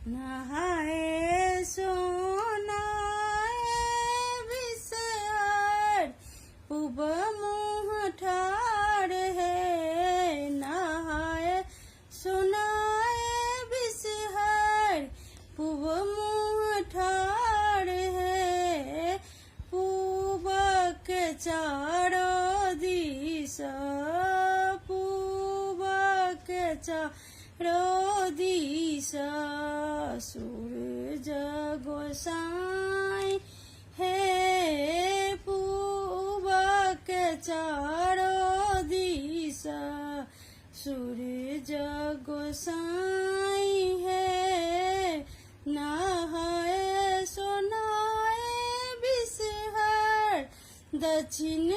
नहाए सोनाए विषहर पूब मुँह ठाड़ है। नहाए सोनाए विषहर पूब मुँह ठाड़ है। पूब के चारों दिशा पूब के चारों दिशा सूरज गोसाई है। पूब के चारों दिशा सूरज गोसाई है। नहाए सोनाए विषहर दक्षिण